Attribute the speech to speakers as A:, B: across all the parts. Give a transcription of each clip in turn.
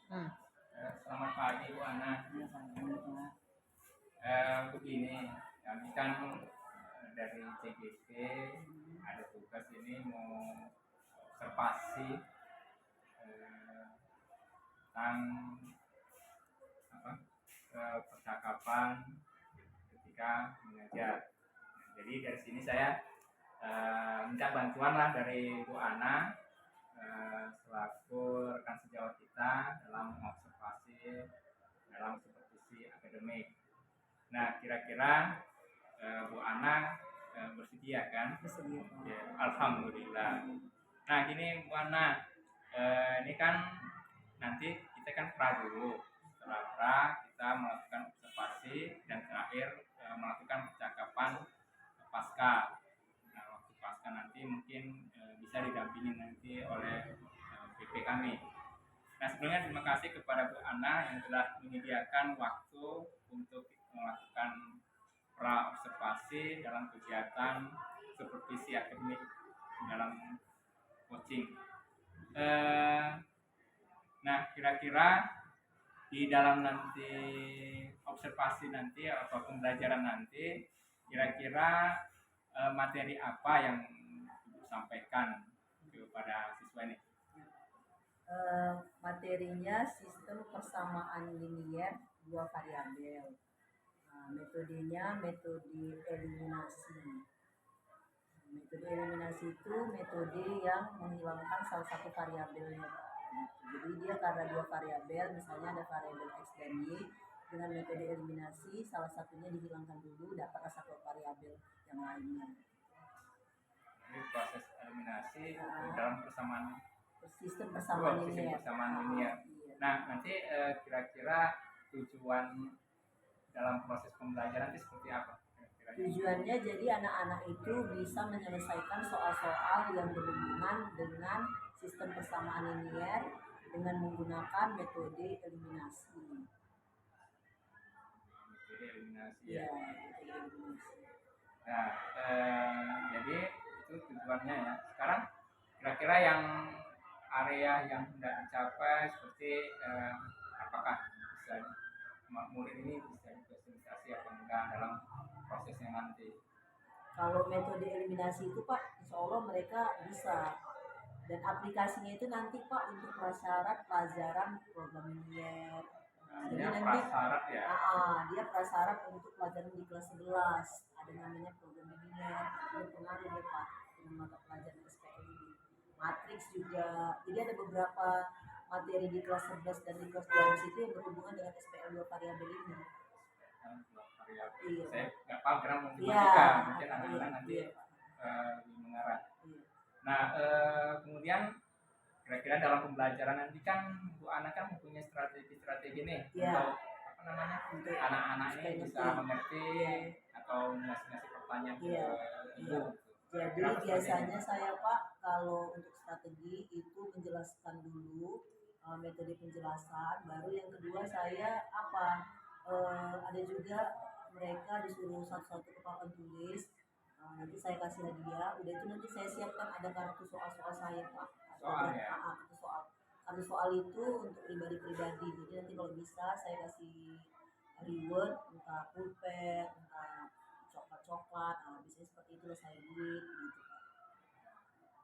A: Hmm.
B: Selamat pagi Bu Ana. Begini, kami kan dari CGT ada tugas ini mau observasi tentang apa percakapan ketika mengajar. Jadi dari sini saya minta bantuan lah dari Bu Ana selaku rekan sejawat kita dalam observasi dalam supervisi akademik. Nah, kira-kira Bu Ana bersedia kan?
A: Bersedia.
B: Ya, alhamdulillah. Nah, gini Bu Ana, ini kan nanti kita kan pra dulu. Setelah pra kita melakukan observasi dan terakhir melakukan percakapan pasca. Nah, waktu pasca nanti mungkin bisa didampingi nanti oleh PP kami. Nah, sebelumnya terima kasih kepada Bu Ana yang telah menyediakan waktu untuk melakukan pra observasi dalam kegiatan supervisi akademik dalam coaching. Nah, kira-kira di dalam nanti observasi nanti atau pembelajaran nanti, kira-kira materi apa yang Ibu sampaikan kepada siswa ini?
A: Materinya sistem persamaan linier dua variabel. Metodenya metode eliminasi. Metode eliminasi itu metode yang menghilangkan salah satu variabelnya. Jadi dia karena dua variabel, misalnya ada variabel x dan y, dengan metode eliminasi salah satunya dihilangkan dulu, dapatlah satu variabel yang lainnya.
B: Ini proses eliminasi dalam persamaan
A: sistem persamaan linier.
B: Iya. Nah, nanti kira-kira tujuan dalam proses pembelajaran itu seperti apa?
A: Tujuannya jadi anak-anak itu bisa menyelesaikan soal-soal yang berhubungan dengan sistem persamaan linier dengan menggunakan metode eliminasi.
B: Metode eliminasi
A: ya. Metode eliminasi.
B: Nah, jadi itu tujuannya ya. Sekarang kira-kira yang area yang tidak dicapai seperti apakah bisa murid ini bisa diverifikasi apa enggak dalam prosesnya nanti?
A: Kalau metode eliminasi itu Pak, insya Allah mereka bisa. Dan aplikasinya itu nanti Pak untuk prasyarat pelajaran program linier.
B: Jadi nanti prasyarat ya.
A: Dia prasyarat untuk pelajaran di kelas 11. Ada namanya program linier. Itu pengaruh ya Pak dengan mata pelajaran SPL ini. Matriks juga. Jadi ada beberapa materi di kelas 11 dan di kelas 12 itu yang berhubungan dengan SPL 2 variabel ini.
B: Iya. Saya nggak paham karena matematika, mungkin anak-anak nanti lebih mengarah. Nah, kemudian kira-kira dalam pembelajaran nanti kan Bu Ana kan mempunyai strategi nih untuk apa namanya anak-anak ini bisa mengerti atau ngasih pertanyaan ke Ibu.
A: Jadi biasanya saya Pak kalau untuk strategi itu menjelaskan dulu metode penjelasan, baru yang kedua saya ada juga mereka disuruh satu-satu kepapan tulis. Nanti saya kasih hadiah, udah itu nanti saya siapkan ada kartu soal-soal saya Pak. Kartu soal itu untuk pribadi-pribadi, jadi nanti kalau bisa saya kasih reward, entah pulpen, entah coklat-coklat, biasanya seperti itu saya duit gitu Pak.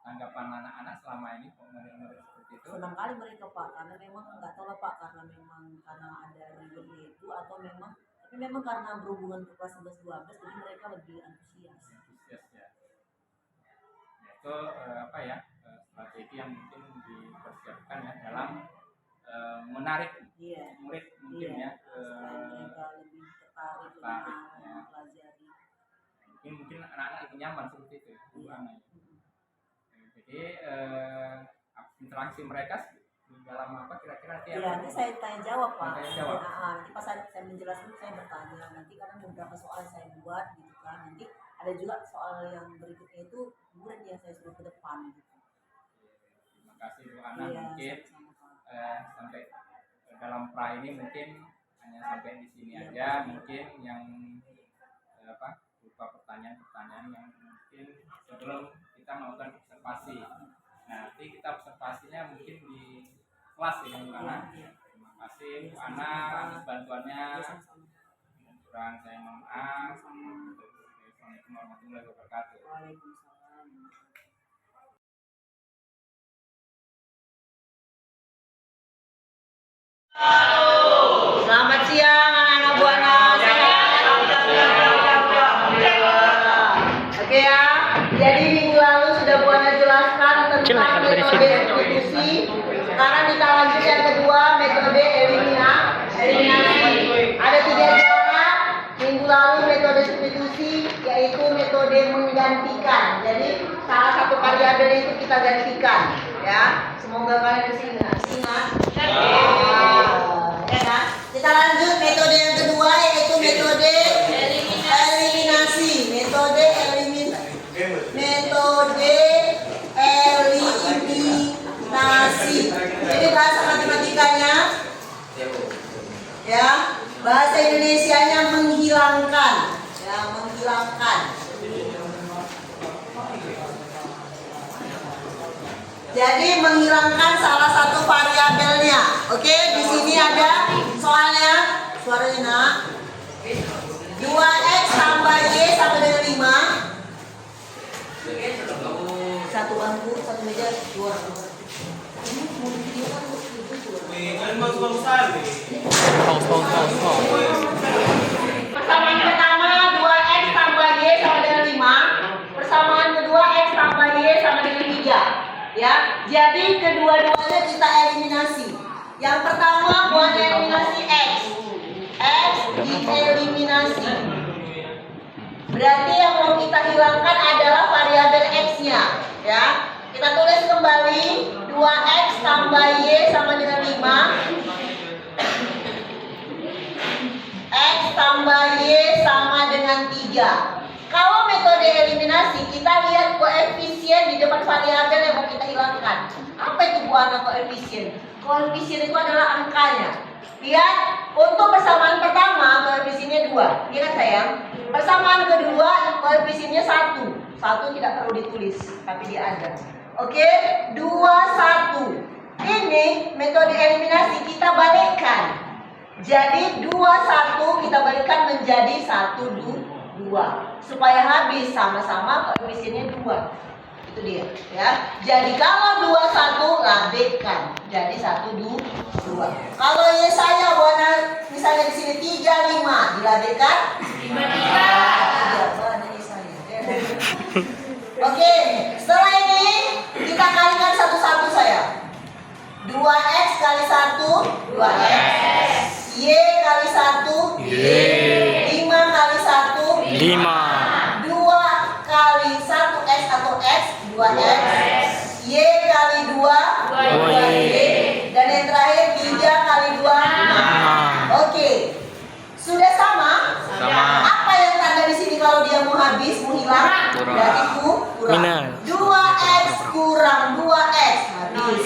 B: Tanggapan anak-anak selama ini kok murid-murid seperti itu?
A: Senang kali mereka Pak, karena memang nggak tahu lah Pak, karena ada rewardnya itu atau memang karena berhubungan ke kelas 11 12 jadi mereka lebih antusias
B: ya. Itu strategi yang mungkin dipersiapkan ya dalam menarik murid mungkin ya
A: mereka lebih tertarik mempelajari.
B: Mungkin anak-anak lebih nyaman seperti itu jadi interaksi mereka dalam apa kira-kira
A: nanti saya tanya jawab Pak. Nanti pas saya menjelaskan saya bertanya, nanti karena beberapa soal saya buat gitu kan, nanti ada juga soal yang berikutnya itu murid yang saya suruh ke depan gitu.
B: Terima kasih Bu Ana. Mungkin sampai dalam pra ini mungkin hanya sampai di sini aja. Mungkin yang berupa pertanyaan-pertanyaan yang mungkin sebelum kita melakukan observasi. Nah, nanti kita observasinya mungkin di kelas ya Bu Ana. kasih Bu Ana atas bantuannya. Kurang saya mohon maaf. Assalamualaikum warahmatullahi wabarakatuh.
A: Waalaikumsalam. Selamat siang anak-anak Bu Ana. Oke ya. Jadi minggu lalu sudah Bu Ana jelaskan tentang metode substitusi. Sekarang kita lanjut yang kedua, metode eliminasi. Ada 3 cara minggu lalu metode substitusi, yaitu metode menggantikan. Jadi salah satu variabel itu kita gantikan, ya. Semoga kalian ingat. Ya kan? Kita lanjut metode yang kedua, yaitu metode eliminasi. Metode eliminasi. Jadi bahasa matematikanya, ya, bahasa Indonesianya menghilangkan, ya, menghilangkan. Jadi menghilangkan salah satu variabelnya. Oke, di sini ada soalnya, suaranya nak. 2x tambah y sama dengan 5. Satu bangku, satu meja, 2. Ini mau divideokan persamaan pertama 2x tambah y sama dengan 5. Persamaan kedua x tambah y sama dengan 3. Ya, jadi kedua-duanya kita eliminasi. Yang pertama buat eliminasi x dieliminasi. Berarti yang mau kita hilangkan adalah variabel x-nya, ya. Kita tulis kembali 2x tambah y sama dengan 5. X tambah y sama dengan 3. Kalau metode eliminasi, kita lihat koefisien di depan variabel yang mau kita hilangkan. Apa itu Bu Ana koefisien? Koefisien itu adalah angkanya. Lihat, untuk persamaan pertama koefisiennya 2. Iya kan sayang? Persamaan kedua koefisiennya 1. 1 tidak perlu ditulis, tapi dia ada. Oke, 2, 1. Ini metode eliminasi kita balikkan. Jadi 2, 1 kita balikkan menjadi 1, 2. Supaya habis sama-sama koefisiennya 2. Itu dia, ya. Jadi kalau 2, 1 labekkan jadi 1, 2. Kalau ya saya buat misalnya di sini 3, 5 dilabekkan 3. Oke, setelah ini kita kalikan satu-satu saya. 2x kali 1 2x. Y kali 1 Y. 5 kali 1
C: 5.
A: 2 kali 1x atau x 2x. Y kali 2 2y. Dan yang terakhir 3 kali 2 5. Oke. Sudah sama?
B: Sama.
A: Apa yang tanda di sini kalau dia mau habis, mau hilang?
B: Kurang.
A: Berarti kurang. 2x kurang 2x habis.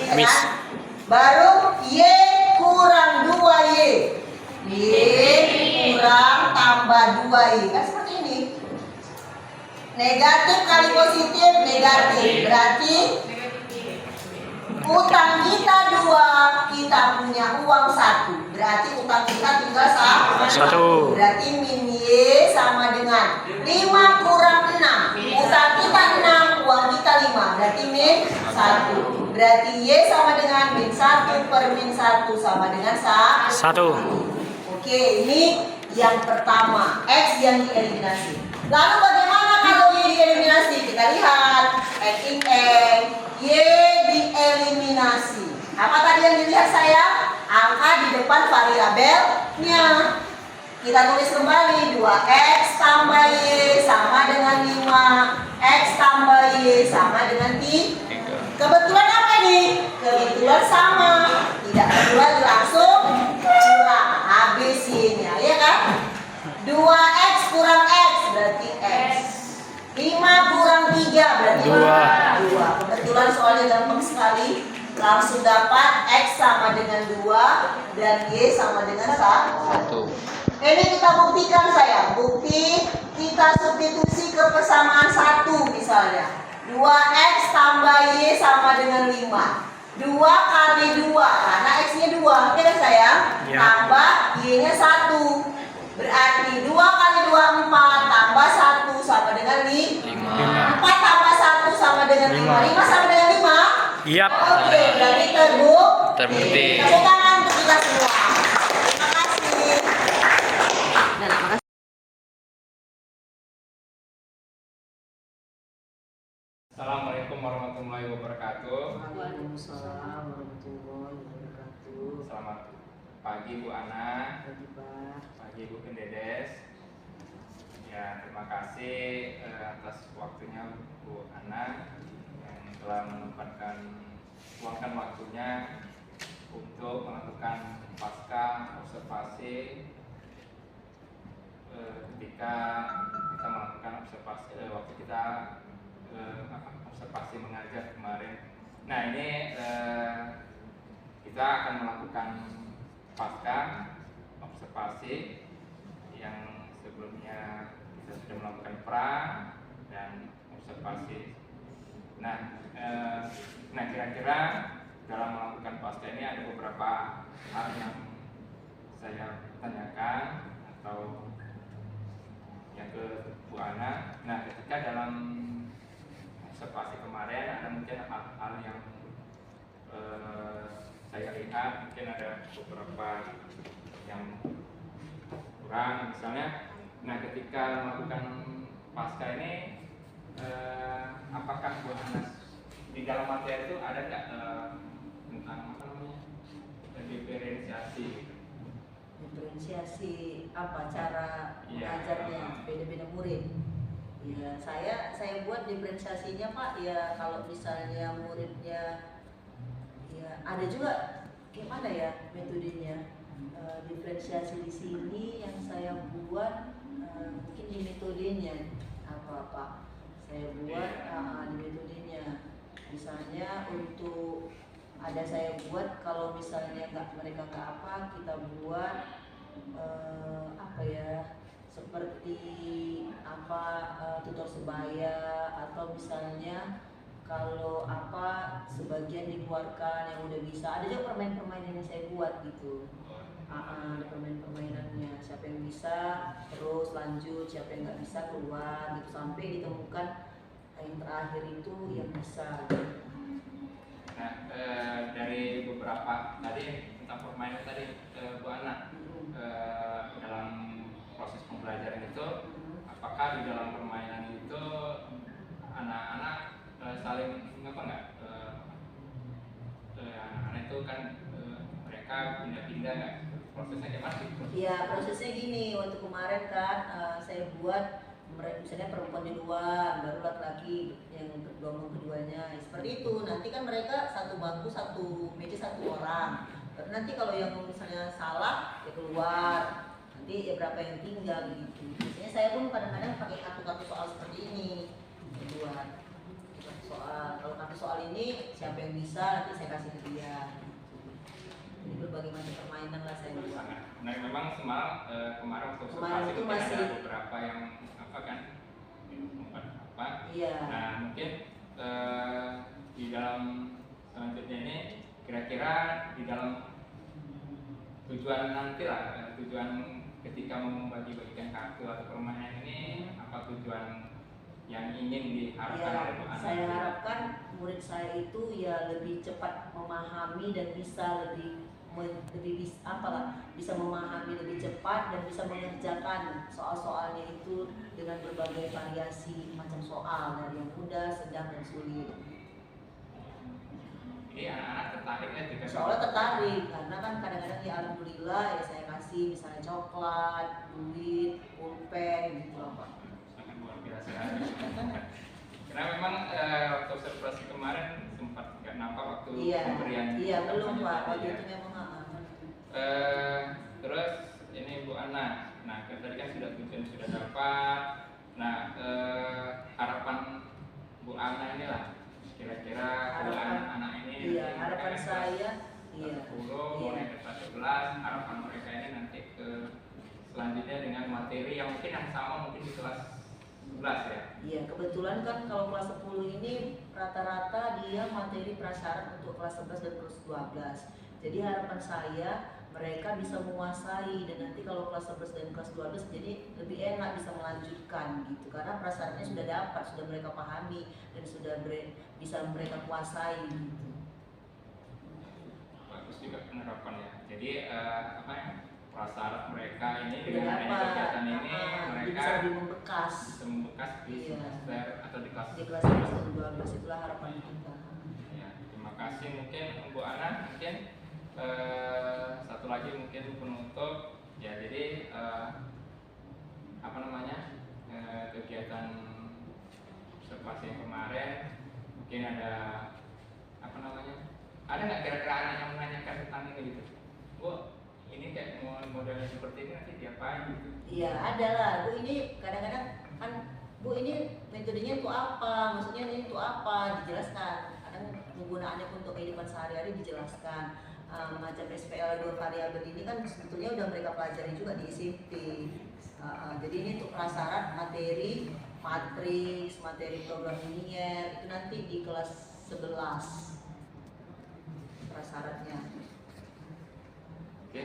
A: Ya
C: Miss.
A: kan? Baru y kurang 2y. Y kurang tambah 2y. Kan seperti ini. Negatif kali positif negatif. Berarti utang kita 2, kita punya uang 1. Berarti utang kita tinggal 1. Berarti min y sama dengan 5 kurang 6. Utang kita 6, uang kita 5. Berarti min 1. Berarti y sama dengan min 1 per min 1 sama dengan 1. Oke, ini yang pertama, x yang dieliminasi. Lalu bagaimana kalau y dieliminasi? Kita lihat x in x, y dieliminasi. Apa tadi yang dilihat saya? Angka di depan variabelnya. Kita tulis kembali 2x tambah y sama dengan 5. X tambah y sama dengan 3. Kebetulan apa nih? Kebetulan sama. Tidak perlu lagi langsung kurang. Habisin ya kan? 2x kurang x berarti x. 5 kurang 3 berarti 2. Kebetulan soalnya gampang sekali. Langsung dapat x sama dengan 2 dan y sama dengan 1. Ini kita buktikan saya. Bukti kita substitusi ke persamaan 1 misalnya. 2x tambah y sama dengan 5. 2 kali 2 karena X-nya 2, oke kan sayang?
C: Ya.
A: Tambah Y-nya 1. Berarti 2 kali 2 4 tambah 1 sama dengan 5. 4 tambah 1 sama dengan 5. 5 sama dengan 5?
C: Yap.
A: Oke, berarti
C: Terbukti.
A: tepuk tangan untuk kita semua. Terima kasih. Dan makasih.
B: Assalamualaikum warahmatullahi wabarakatuh.
A: Waalaikumsalam warahmatullahi wabarakatuh.
B: Selamat pagi Bu Ana,
A: Pagi Pak.
B: pagi Bu Kendedes. Ya, terima kasih atas waktunya Bu Ana yang telah meluangkan waktunya untuk melakukan pasca observasi ketika kita melakukan observasi waktu kita observasi mengajar kemarin. Nah, ini kita akan melakukan pasca observasi yang sebelumnya kita sudah melakukan pra dan observasi. Nah, kira-kira dalam melakukan pasca ini ada beberapa hal yang saya tanyakan atau yang ke Bu Ana. Nah, ketika dalam observasi kemarin ada mungkin hal-hal yang saya lihat mungkin ada beberapa yang kurang, misalnya. Nah, ketika melakukan pasca ini apakah Bu Ana di dalam materi itu ada nggak tentang apa namanya diferensiasi?
A: Diferensiasi apa cara mengajarnya beda-beda murid. Ya, saya buat diferensiasinya Pak. Ya, kalau misalnya muridnya ya ada juga gimana ya metodenya. Diferensiasi di sini yang saya buat mungkin di metodenya apa saya buat di metodenya. Misalnya untuk ada saya buat kalau misalnya mereka nggak apa, kita buat apa ya, seperti apa tutor sebaya, atau misalnya kalau apa sebagian dikeluarkan yang udah bisa. Ada juga permainan yang saya buat gitu. Ada permainannya, siapa yang bisa terus lanjut, siapa yang nggak bisa keluar gitu, sampai ditemukan yang terakhir itu yang bisa gitu.
B: Nah, dari beberapa tadi tentang permainan tadi Bu Ana, dalam proses pembelajaran itu, apakah di dalam permainan itu anak-anak saling apa enggak? Anak-anak itu kan mereka pindah-pindah nggak? Prosesnya gimana sih?
A: Iya, prosesnya gini. Waktu kemarin kan saya buat misalnya perempuan di luar, baru laki-laki yang keduanya. Seperti itu. Nanti kan mereka satu bangku, satu meja, satu orang. Nanti kalau yang misalnya salah ya keluar. Nanti ya berapa yang tinggal gitu. Biasanya saya pun kadang-kadang pakai kartu-kartu soal seperti ini buat soal. Kalau kartu soal ini siapa yang bisa nanti saya kasih ke dia. Jadi berbagai macam permainan lah saya buat.
B: Nah, memang kemarin waktu observasi
A: itu
B: masih
A: masih
B: ada beberapa yang apa kan apa.
A: Iya.
B: Nah, mungkin di dalam selanjutnya ini kira-kira di dalam tujuan nanti lah, tujuan ketika membagi-bagikan kartu atau permainan ini, apa tujuan yang ingin diharapkan oleh Bu Ana?
A: Saya harapkan murid saya itu ya lebih cepat memahami dan bisa bisa memahami lebih cepat dan bisa mengerjakan soal-soalnya itu dengan berbagai variasi macam soal, dari yang mudah, sedang, dan sulit.
B: Jadi anak-anak tertarik ya juga.
A: Soalnya tertarik karena kan kadang-kadang ya alhamdulillah ya saya kasih misalnya coklat, duit, pulpen gitu apa.
B: Sangat luar biasa. Karena memang waktu observasi kemarin sempat nggak nampak waktu pemberian.
A: Iya belum Pak, waktu itu memang.
B: Terus ini Bu Ana, nah tadi kan tujuan sudah dapat. Nah, harapan Bu Ana inilah kira-kira ke anak-anak ini.
A: Iya, harapan saya. Iya.
B: 10 mulai ke 11, harapan mereka ini nanti ke selanjutnya dengan materi yang mungkin yang sama mungkin di kelas 11 ya.
A: Iya, kebetulan kan kalau kelas 10 ini rata-rata dia materi prasyarat untuk kelas 11 dan kelas 12. Jadi harapan saya mereka bisa menguasai, dan nanti kalau kelas 11 dan kelas 12 jadi lebih enak bisa melanjutkan gitu, karena prasyaratnya sudah dapat, sudah mereka pahami dan sudah bisa mereka kuasai gitu.
B: Bagus juga penerapannya. Jadi apa ya, prasyarat mereka ini
A: Sudah
B: dengan adanya
A: dapat,
B: kegiatan ini mereka
A: bisa lebih membekas
B: bisa membekas di
A: Iya.
B: semester atau di kelas
A: di kelas 11 dan 12. Itulah harapan kita.
B: Ya, terima kasih mungkin Bu Ana. Mungkin satu lagi mungkin penutup ya. Jadi apa namanya, kegiatan observasi yang kemarin mungkin ada apa namanya, ada nggak kira-kira anak yang menanyakan tentang ini gitu, Bu, ini kayak modelnya seperti ini nanti diapain gitu?
A: Iya, ada lah Bu. Ini kadang-kadang kan Bu, ini metodenya untuk apa, maksudnya ini untuk apa, dijelaskan. Kadang penggunaannya untuk kehidupan sehari-hari dijelaskan. Macam SPL 2 variabel ini kan sebetulnya udah mereka pelajari juga di SMP. Jadi ini untuk prasyarat, materi matriks, materi program linier itu nanti di kelas 11 prasyaratnya.
B: Oke,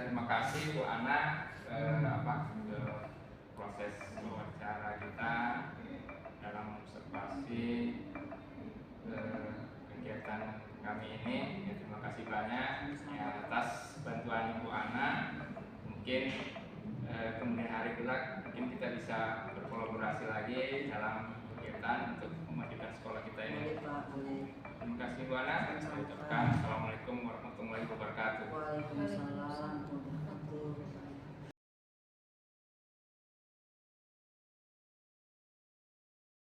B: terima kasih Bu Ana proses wawancara kita dalam observasi kegiatan kami ini. Ya, terima kasih banyak ya, atas bantuan Bu Ana. Mungkin kemudian hari kelak mungkin kita bisa berkolaborasi lagi dalam kegiatan untuk memajukan sekolah kita ini.
A: Boleh Pak, boleh.
B: Terima kasih Bu Ana. Saya ucapkan Assalamualaikum warahmatullahi wabarakatuh.
A: Waalaikumsalam.